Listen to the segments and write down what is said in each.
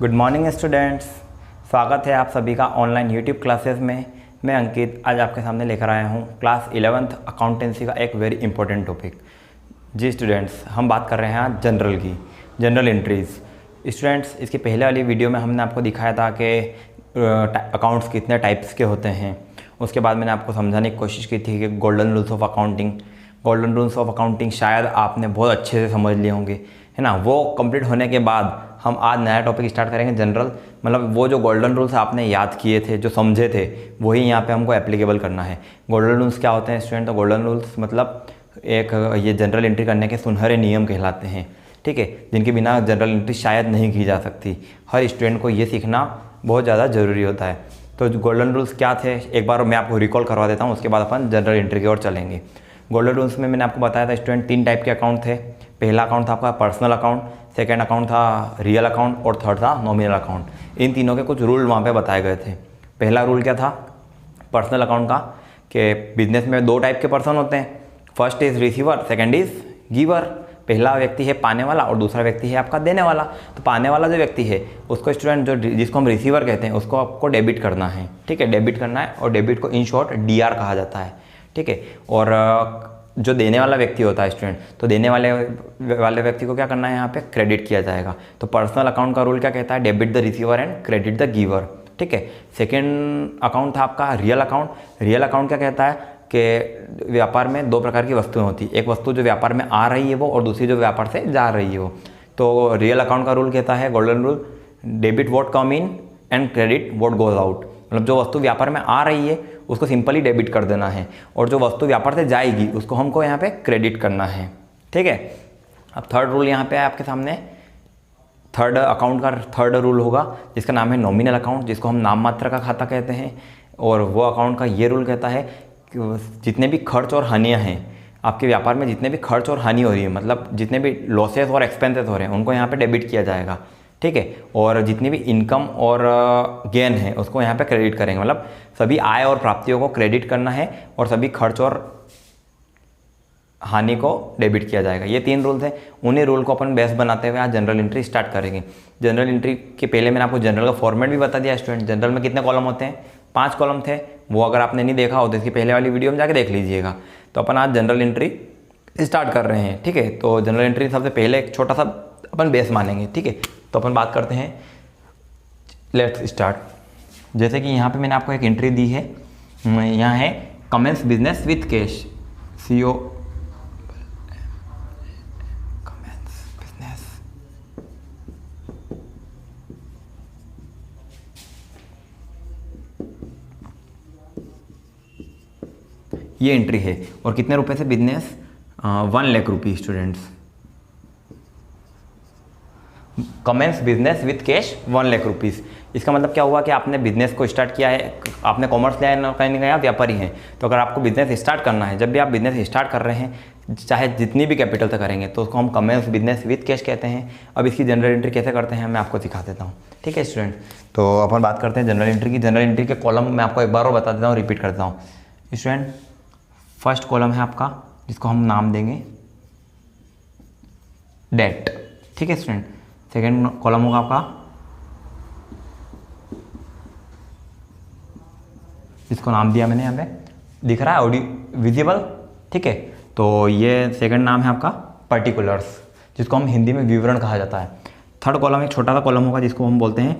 Good morning students, स्वागत है आप सभी का ऑनलाइन यूट्यूब क्लासेस में। मैं अंकित आज आपके सामने लेकर आया हूँ क्लास 11th अकाउंटेंसी का एक वेरी इंपॉर्टेंट टॉपिक। जी स्टूडेंट्स, हम बात कर रहे हैं आज जनरल की, जनरल एंट्रीज़। स्टूडेंट्स, इसकी पहले वाली वीडियो में हमने आपको दिखाया था कि अकाउंट्स कितने टाइप्स के होते हैं। उसके बाद मैंने आपको समझाने की कोशिश की थी कि गोल्डन रूल्स ऑफ अकाउंटिंग शायद आपने बहुत अच्छे से समझ लिए होंगे, है ना। वो कंप्लीट होने के बाद हम आज नया टॉपिक स्टार्ट करेंगे जनरल। मतलब वो जो गोल्डन रूल्स आपने याद किए थे, जो समझे थे, वही यहाँ पे हमको एप्लीकेबल करना है। गोल्डन रूल्स क्या होते हैं स्टूडेंट? तो गोल्डन रूल्स मतलब एक ये जनरल एंट्री करने के सुनहरे नियम कहलाते हैं, ठीक है, जिनके बिना जनरल एंट्री शायद नहीं की जा सकती। हर स्टूडेंट को ये सीखना बहुत ज़्यादा ज़रूरी होता है। तो गोल्डन रूल्स क्या थे एक बार मैं आपको रिकॉल करवा देता हूँ, उसके बाद अपन जनरल एंट्री की ओर चलेंगे। गोल्डन रूल्स में मैंने आपको बताया था स्टूडेंट 3 टाइप के अकाउंट थे। पहला अकाउंट था आपका पर्सनल अकाउंट, सेकंड अकाउंट था रियल अकाउंट और थर्ड था नॉमिनल अकाउंट। इन तीनों के कुछ रूल वहाँ पे बताए गए थे। पहला रूल क्या था पर्सनल अकाउंट का कि बिजनेस में 2 टाइप के पर्सन होते हैं। First is receiver, second is giver. पहला व्यक्ति है पाने वाला और दूसरा व्यक्ति है आपका देने वाला। तो पाने वाला जो व्यक्ति है उसको स्टूडेंट जिसको हम रिसीवर कहते हैं उसको आपको डेबिट करना है, ठीक है, डेबिट करना है। और डेबिट को इन शॉर्ट डीआर कहा जाता है, ठीक है। और जो देने वाला व्यक्ति होता है स्टूडेंट, तो देने वाले व्यक्ति को क्या करना है, यहाँ पे क्रेडिट किया जाएगा। तो पर्सनल अकाउंट का रूल क्या कहता है? Debit the receiver and credit the giver, ठीक है। सेकेंड अकाउंट था आपका रियल अकाउंट। रियल अकाउंट क्या कहता है कि व्यापार में 2 प्रकार की वस्तुएं होती है। एक वस्तु जो व्यापार में आ रही है वो, और दूसरी जो व्यापार से जा रही है वो। तो रियल अकाउंट का रूल कहता है golden rule, debit what come in and credit what goes out. मतलब जो वस्तु व्यापार में आ रही है उसको सिंपली डेबिट कर देना है, और जो वस्तु व्यापार से जाएगी उसको हमको यहाँ पे क्रेडिट करना है, ठीक है। अब थर्ड रूल यहाँ पे है आपके सामने। थर्ड अकाउंट का थर्ड रूल होगा जिसका नाम है नॉमिनल अकाउंट, जिसको हम नाम मात्र का खाता कहते हैं। और वो अकाउंट का ये रूल कहता है कि जितने भी खर्च और हानियाँ हैं आपके व्यापार में, जितने भी खर्च और हानि हो रही है, मतलब जितने भी लॉसेस और एक्सपेंसेस हो रहे हैं उनको यहाँ पे डेबिट किया जाएगा, ठीक है। और जितनी भी इनकम और गेन है उसको यहाँ पे क्रेडिट करेंगे। मतलब सभी आय और प्राप्तियों को क्रेडिट करना है और सभी खर्च और हानि को डेबिट किया जाएगा। ये 3 रूल्स हैं। उन्हीं रूल को अपन बेस बनाते हुए आज जनरल एंट्री स्टार्ट करेंगे। जनरल एंट्री के पहले मैंने आपको जनरल का फॉर्मेट भी बता दिया स्टूडेंट। जनरल में कितने कॉलम होते हैं? 5 कॉलम थे। वो अगर आपने नहीं देखा हो तो इसकी पहले वाली वीडियो में जाके देख लीजिएगा। तो अपन आज जनरल एंट्री स्टार्ट कर रहे हैं, ठीक है। तो जनरल एंट्री सबसे पहले एक छोटा सा अपन बेस मानेंगे, ठीक है। तो अपन बात करते हैं, लेट्स स्टार्ट। जैसे कि यहाँ पे मैंने आपको एक एंट्री दी है, यहाँ है commence business with cash, CO commence business. ये एंट्री है और कितने रुपए से बिजनेस? 1 लाख रुपये students. Commence business with cash 1 lakh rupees. इसका मतलब क्या हुआ कि आपने बिजनेस को स्टार्ट किया है, आपने कॉमर्स लिया है ना, कहीं नहीं गया, व्यापारी हैं। तो अगर आपको बिजनेस स्टार्ट करना है, जब भी आप बिजनेस स्टार्ट कर रहे हैं, चाहे जितनी भी कैपिटल से करेंगे, तो उसको हम कमेंस बिजनेस विथ कैश कहते हैं। अब इसकी जनरल एंट्री कैसे करते हैं मैं आपको सिखा देता हूँ, ठीक है स्टूडेंट। तो अपन बात करते हैं जनरल एंट्री की। जनरल एंट्री के कॉलम मैं आपको एक बार और बता देता हूँ, रिपीट करता हूँ स्टूडेंट। फर्स्ट कॉलम है आपका जिसको हम नाम देंगे डेट, ठीक है स्टूडेंट। सेकेंड कॉलम होगा आपका इसको नाम दिया मैंने, यहाँ पे दिख रहा है ऑडियो विजिबल, ठीक है। तो ये सेकंड नाम है आपका पर्टिकुलर्स, जिसको हम हिंदी में विवरण कहा जाता है। थर्ड कॉलम एक छोटा सा कॉलम होगा जिसको हम बोलते हैं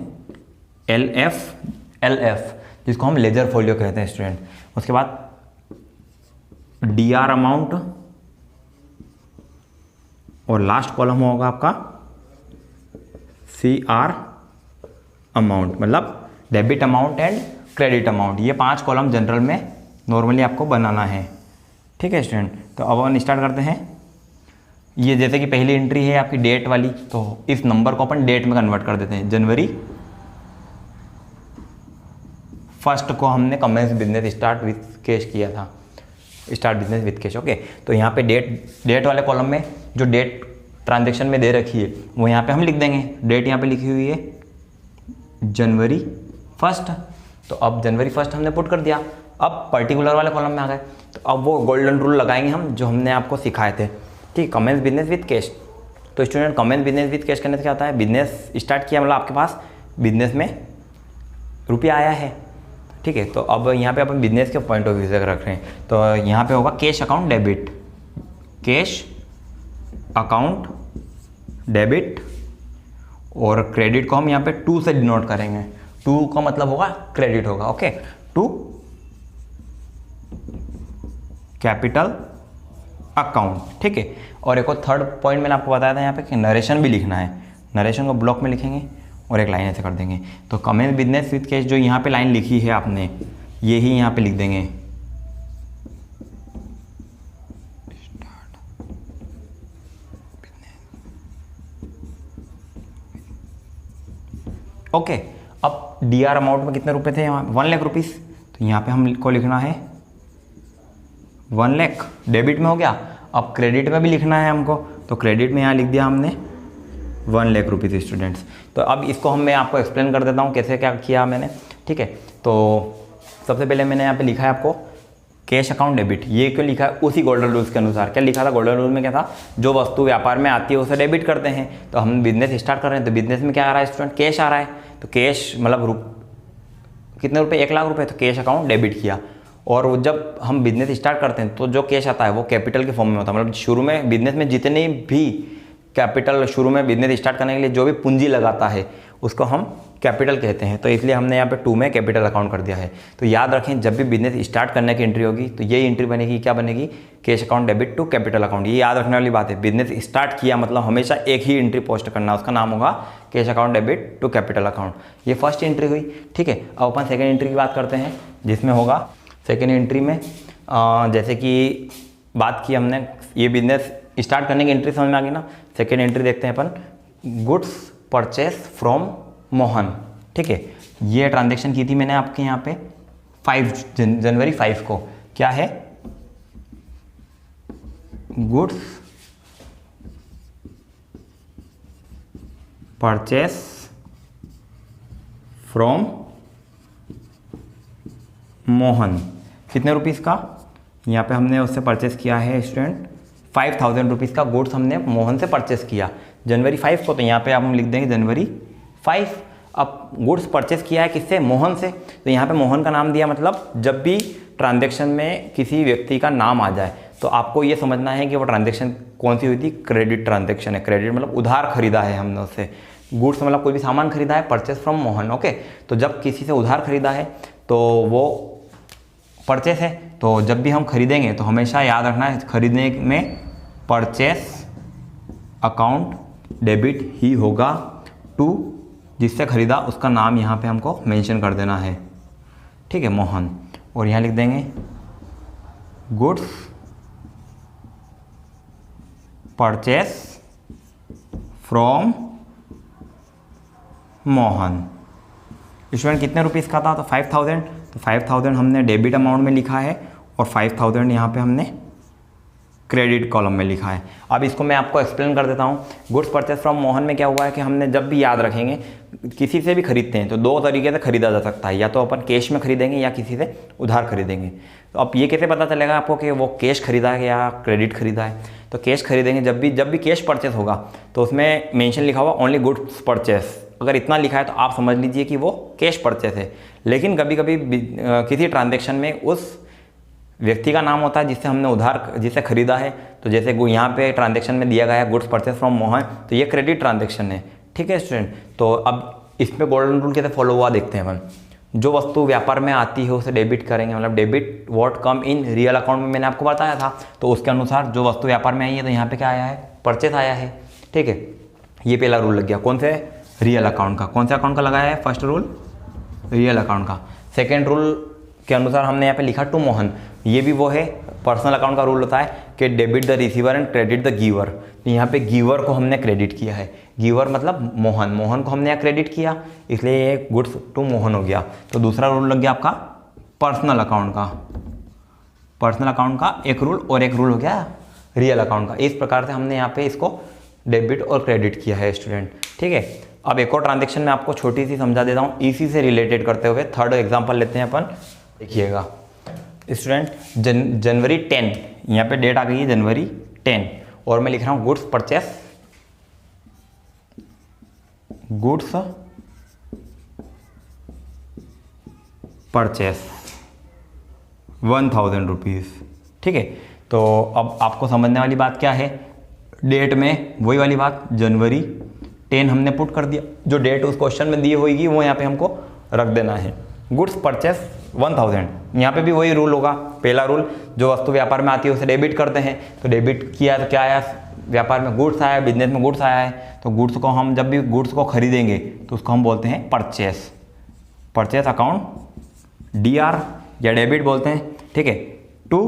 LF, जिसको हम लेजर फोलियो कहते हैं स्टूडेंट। उसके बाद DR अमाउंट, और लास्ट कॉलम होगा आपका CR अमाउंट, मतलब debit amount and credit amount. ये 5 कॉलम जनरल में नॉर्मली आपको बनाना है, ठीक है स्टूडेंट। तो अब अपन स्टार्ट करते हैं। ये जैसे कि पहली एंट्री है आपकी डेट वाली, तो इस नंबर को अपन डेट में कन्वर्ट कर देते हैं। जनवरी 1 को हमने commence business start with cash किया था, start business with cash, okay. तो यहाँ पे डेट वाले कॉलम में जो डेट ट्रांजेक्शन में दे रखी है वो यहाँ पे हम लिख देंगे। डेट यहाँ पे लिखी हुई है जनवरी 1। तो अब जनवरी 1 हमने पुट कर दिया। अब पर्टिकुलर वाले कॉलम में आ गए, तो अब वो गोल्डन रूल लगाएंगे हम जो हमने आपको सिखाए थे, ठीक। Commence business with cash. तो student commence business with cash करने से क्या होता है? बिजनेस स्टार्ट किया, मतलब आपके पास बिजनेस में रुपया आया है। ठीक है, तो अब यहाँ पे अपन बिजनेस के पॉइंट ऑफ व्यू से रख रहे हैं, तो यहाँ पे होगा cash account debit, cash account debit, और क्रेडिट को हम यहाँ पे 2 से डिनोट करेंगे। 2 का मतलब होगा क्रेडिट होगा। Okay, to capital account. ठीक है, और एक और थर्ड पॉइंट मैंने आपको बताया था यहाँ पे कि नरेशन भी लिखना है। नरेशन को ब्लॉक में लिखेंगे और एक लाइन ऐसे कर देंगे। तो कमेंस बिजनेस विद कैश, जो यहाँ पे लाइन लिखी है आपने, ये ही यहाँ पे लिख देंगे। ओके, अब डीआर अमाउंट में कितने रुपए थे यहाँ, 1 लाख रुपीज़, तो यहाँ पे हमको लिखना है 1 लाख, डेबिट में हो गया। अब क्रेडिट में भी लिखना है हमको, तो क्रेडिट में यहाँ लिख दिया हमने 1 लाख रुपीज़ स्टूडेंट्स। तो अब इसको मैं आपको एक्सप्लेन कर देता हूँ कैसे क्या किया मैंने। ठीक है, तो सबसे पहले मैंने यहाँ पे लिखा है आपको कैश अकाउंट डेबिट। ये क्यों लिखा है, उसी गोल्डन रूल्स के अनुसार। क्या लिखा था गोल्डन रूल में, क्या था, जो वस्तु व्यापार में आती है उसे डेबिट करते हैं। तो हम बिजनेस स्टार्ट कर रहे हैं, तो बिजनेस में क्या आ रहा है स्टूडेंट, कैश आ रहा है। तो कैश मतलब कितने रुपए, 1 लाख रुपए, तो कैश अकाउंट डेबिट किया। और वो जब हम बिजनेस स्टार्ट करते हैं तो जो कैश आता है वो कैपिटल के फॉर्म में होता है। मतलब शुरू में बिजनेस में जितने भी कैपिटल, शुरू में बिजनेस स्टार्ट करने के लिए जो भी पूंजी लगाता है उसको हम कैपिटल कहते हैं। तो इसलिए हमने यहाँ पे 2 में कैपिटल अकाउंट कर दिया है। तो याद रखें, जब भी बिजनेस स्टार्ट करने की एंट्री होगी तो ये एंट्री बनेगी, क्या बनेगी, cash account debit to capital account. ये याद रखने वाली बात है। बिजनेस स्टार्ट किया मतलब हमेशा एक ही एंट्री पोस्ट करना, उसका नाम होगा cash account debit to capital account. ये फर्स्ट एंट्री हुई। ठीक है, अब अपन सेकेंड एंट्री की बात करते हैं, जिसमें होगा सेकेंड एंट्री में जैसे कि बात की हमने, ये बिजनेस स्टार्ट करने की एंट्री समझ में आ गई ना। सेकेंड एंट्री देखते हैं अपन, गुड्स परचेस फ्रॉम मोहन। ठीक है, ये ट्रांजेक्शन की थी मैंने आपके यहाँ पे 5 जनवरी 5 को। क्या है, गुड्स परचेस फ्रॉम मोहन, कितने रुपीस का, यहाँ पे हमने उससे परचेस किया है स्टूडेंट 5000 रुपीज़ का गुड्स हमने मोहन से परचेस किया जनवरी 5 को। तो यहाँ पे आप हम लिख देंगे जनवरी 5। अब गुड्स परचेस किया है किससे, मोहन से। तो यहाँ पे मोहन का नाम दिया, मतलब जब भी ट्रांजैक्शन में किसी व्यक्ति का नाम आ जाए तो आपको ये समझना है कि वो ट्रांजैक्शन कौन सी हुई थी, क्रेडिट ट्रांजैक्शन है। क्रेडिट मतलब उधार खरीदा है हमने उससे। गुड्स मतलब कोई भी सामान खरीदा है, परचेस फ्रॉम मोहन। ओके, तो जब किसी से उधार खरीदा है तो वो परचेस है। तो जब भी हम खरीदेंगे तो हमेशा याद रखना है, खरीदने में परचेस अकाउंट डेबिट ही होगा टू जिससे खरीदा उसका नाम यहाँ पे हमको मेंशन कर देना है। ठीक है, मोहन, और यहाँ लिख देंगे goods purchase from Mohan. Student कितने रुपीज़ का था, तो 5000। तो 5000 हमने डेबिट अमाउंट में लिखा है और 5000 यहाँ पे हमने क्रेडिट कॉलम में लिखा है। अब इसको मैं आपको एक्सप्लेन कर देता हूँ। गुड्स परचेस फ्रॉम मोहन में क्या हुआ है कि हमने जब भी, याद रखेंगे, किसी से भी खरीदते हैं तो 2 तरीके से खरीदा जा सकता है, या तो अपन कैश में खरीदेंगे या किसी से उधार खरीदेंगे। तो अब ये कैसे पता चलेगा आपको कि वो कैश खरीदा है या क्रेडिट खरीदा है। तो कैश खरीदेंगे, जब भी कैश परचेस होगा तो उसमें मेंशन लिखा हुआ ओनली गुड्स परचेस। अगर इतना लिखा है तो आप समझ लीजिए कि वो कैश परचेस है। लेकिन कभी कभी किसी ट्रांजेक्शन में उस व्यक्ति का नाम होता है जिससे हमने उधार, जिससे खरीदा है। तो जैसे यहाँ पे ट्रांजैक्शन में दिया गया है गुड्स परचेस फ्रॉम मोहन, तो ये क्रेडिट ट्रांजैक्शन है। ठीक है स्टूडेंट, तो अब इसमें गोल्डन रूल कैसे फॉलो हुआ देखते हैं अपन। जो वस्तु व्यापार में आती है उसे डेबिट करेंगे, मतलब debit what come in real account में मैंने आपको बताया था। तो उसके अनुसार जो वस्तु व्यापार में आई है तो यहाँ पे क्या आया है, परचेस आया है। ठीक है, ये पहला रूल लग गया। कौन से, रियल अकाउंट का। कौन से अकाउंट का लगाया है, फर्स्ट रूल रियल अकाउंट का। सेकेंड रूल के अनुसार हमने यहाँ पे लिखा टू मोहन। ये भी वो है, पर्सनल अकाउंट का रूल होता है कि debit the receiver and credit the giver. तो यहाँ पे गिवर को हमने क्रेडिट किया है, गिवर मतलब मोहन, मोहन को हमने यहाँ क्रेडिट किया, इसलिए ये गुड्स टू मोहन हो गया। तो दूसरा रूल लग गया आपका पर्सनल अकाउंट का। पर्सनल अकाउंट का एक रूल, और एक रूल हो गया रियल अकाउंट का। इस प्रकार से हमने यहाँ पे इसको डेबिट और क्रेडिट किया है स्टूडेंट। ठीक है, अब एक और ट्रांजेक्शन में आपको छोटी सी समझा देता हूँ, इसी से रिलेटेड करते हुए। थर्ड एग्जाम्पल लेते हैं अपन, देखिएगा स्टूडेंट। जनवरी 10, यहाँ पे डेट आ गई है जनवरी 10, और मैं लिख रहा हूँ गुड्स परचेस 1000 रुपीज़। ठीक है, तो अब आपको समझने वाली बात क्या है, डेट में वही वाली बात, जनवरी 10 हमने पुट कर दिया, जो डेट उस क्वेश्चन में दी होगी वो यहाँ पे हमको रख देना है। गुड्स परचेस 1000, यहाँ पे भी वही रूल होगा। पहला रूल, जो वस्तु व्यापार में आती है उसे डेबिट करते हैं, तो डेबिट किया तो क्या आया, व्यापार में गुड्स आया, बिजनेस में गुड्स आया है, तो गुड्स को हम जब भी गुड्स को खरीदेंगे तो उसको हम बोलते हैं परचेस, परचेस अकाउंट DR या डेबिट बोलते हैं। ठीक है, टू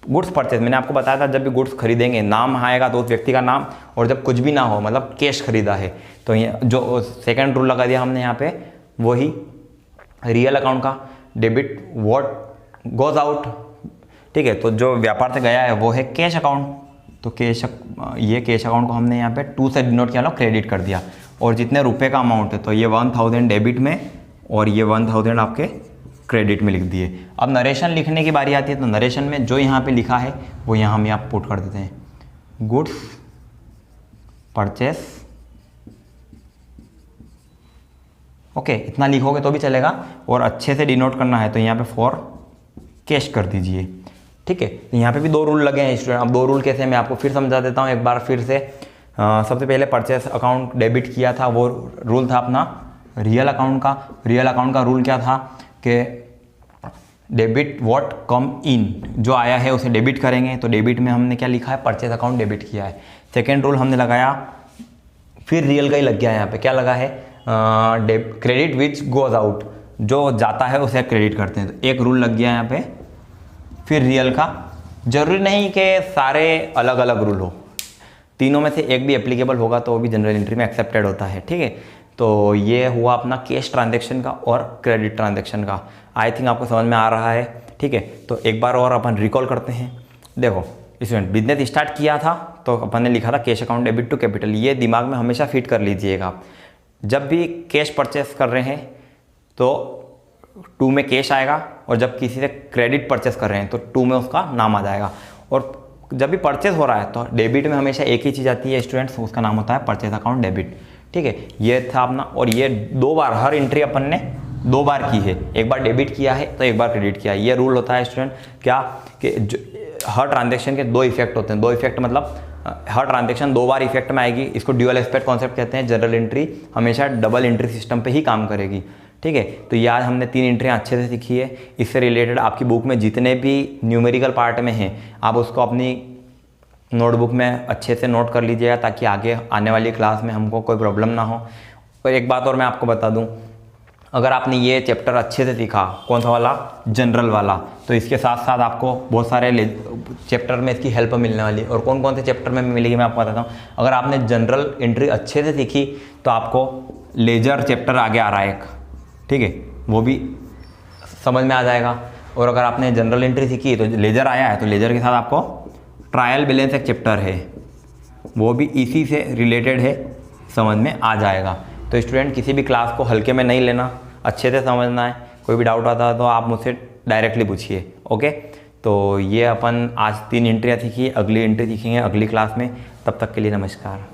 गुड्स परचेज, मैंने आपको बताया था जब भी गुड्स खरीदेंगे नाम आएगा तो उस व्यक्ति का नाम, और जब कुछ भी ना हो मतलब कैश खरीदा है तो ये जो सेकंड रूल लगा दिया हमने यहाँ पे, वही रियल अकाउंट का डेबिट व्हाट गोज आउट। ठीक है, तो जो व्यापार से गया है वो है कैश अकाउंट, तो ये कैश अकाउंट को हमने यहाँ पे 2 से डिनोट किया, मतलब क्रेडिट कर दिया, और जितने रुपए का अमाउंट है तो ये 1000 डेबिट में और ये 1000 आपके क्रेडिट में लिख दिए। अब नरेशन लिखने की बारी आती है, तो नरेशन में जो यहाँ पे लिखा है वो यहाँ हम यहाँ पुट कर देते हैं, गुड्स परचेस। ओके, इतना लिखोगे तो भी चलेगा, और अच्छे से डिनोट करना है तो यहाँ पे फॉर कैश कर दीजिए। ठीक है, तो यहाँ पे भी 2 रूल लगे हैं स्टूडेंट। अब 2 रूल कैसे, मैं आपको फिर समझा देता हूँ एक बार फिर से। सबसे पहले परचेस अकाउंट डेबिट किया था, वो रूल था अपना रियल अकाउंट का। रियल अकाउंट का रूल क्या था कि डेबिट व्हाट कम इन, जो आया है उसे डेबिट करेंगे, तो डेबिट में हमने क्या लिखा है, परचेस अकाउंट डेबिट किया है। सेकेंड रूल हमने लगाया, फिर रियल का ही लग गया है, यहाँ पे क्या लगा है, क्रेडिट विच गोज आउट, जो जाता है उसे क्रेडिट करते हैं, तो एक रूल लग गया यहाँ पे। फिर रियल का, जरूरी नहीं कि सारे अलग अलग रूल हो, तीनों में से एक भी एप्लीकेबल होगा तो वो भी जनरल एंट्री में एक्सेप्टेड होता है। ठीक है, तो ये हुआ अपना कैश ट्रांजैक्शन का और क्रेडिट ट्रांजैक्शन का। आई थिंक आपको समझ में आ रहा है। ठीक है, तो एक बार और अपन रिकॉल करते हैं। देखो स्टूडेंट, बिजनेस स्टार्ट किया था तो अपन ने लिखा था cash account debit to capital, ये दिमाग में हमेशा फिट कर लीजिएगा। जब भी कैश परचेस कर रहे हैं तो 2 में कैश आएगा, और जब किसी से क्रेडिट परचेस कर रहे हैं तो 2 में उसका नाम आ जाएगा। और जब भी परचेस हो रहा है तो डेबिट में हमेशा एक ही चीज़ आती है स्टूडेंट्स, उसका नाम होता है परचेस अकाउंट डेबिट। ठीक है, ये था अपना, और ये 2 बार, हर एंट्री अपन ने 2 बार की है, एक बार डेबिट किया है तो एक बार क्रेडिट किया है। ये रूल होता है स्टूडेंट क्या कि हर ट्रांजैक्शन के 2 इफेक्ट होते हैं। 2 इफेक्ट मतलब हर ट्रांजैक्शन 2 बार इफेक्ट में आएगी। इसको ड्यूअल एस्पेक्ट कॉन्सेप्ट कहते हैं। जनरल एंट्री हमेशा डबल एंट्री सिस्टम पे ही काम करेगी। ठीक है, तो ये आज हमने 3 एंट्रियाँ अच्छे से सीखी है। इससे रिलेटेड आपकी बुक में जितने भी न्यूमेरिकल पार्ट में हैं, आप उसको अपनी नोटबुक में अच्छे से नोट कर लीजिएगा, ताकि आगे आने वाली क्लास में हमको कोई प्रॉब्लम ना हो। और एक बात और मैं आपको बता दूं, अगर आपने ये चैप्टर अच्छे से सीखा, कौन सा वाला, जनरल वाला, तो इसके साथ साथ आपको बहुत सारे चैप्टर में इसकी हेल्प मिलने वाली। और कौन कौन से चैप्टर में मिलेगी मैं आपको बताता हूँ। अगर आपने जनरल एंट्री अच्छे से सीखी तो आपको लेजर चैप्टर आगे आ रहा है एक, ठीक है, वो भी समझ में आ जाएगा। और अगर आपने जनरल एंट्री सीखी तो लेजर आया है, तो लेजर के साथ आपको ट्रायल बैलेंस एक चैप्टर है, वो भी इसी से रिलेटेड है, समझ में आ जाएगा। तो स्टूडेंट किसी भी क्लास को हल्के में नहीं लेना, अच्छे से समझना है। कोई भी डाउट आता है तो आप मुझसे डायरेक्टली पूछिए। ओके, तो ये अपन आज 3 एंट्रियाँ सीखी, अगली एंट्री सीखेंगे अगली क्लास में। तब तक के लिए नमस्कार।